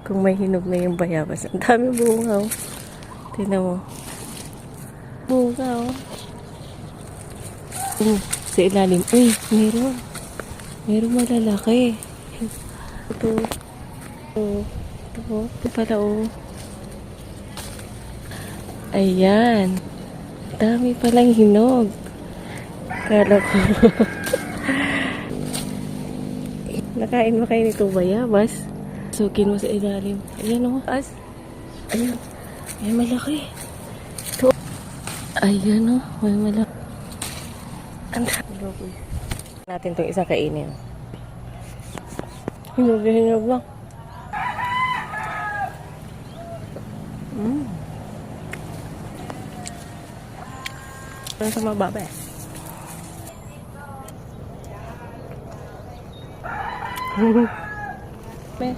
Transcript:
Kung may hinog na yung bayabas. Ang dami bunga, oh. Tingnan mo. Bunga, oh. Sa ilalim. Uy, meron. Meron malalaki. Ito. Ito pala, oh. Ayan. Dami palang hinog. Kala ko. Nakain mo kayo nito bayabas. Sukin mo sa ilalim. Ayan, oh. As. Ayan. Ay, malaki. Ito. Ayan, oh. May malaki. Ang dami. Natin itong isang kainin. Hinog lang. Parang sa mababa eh. May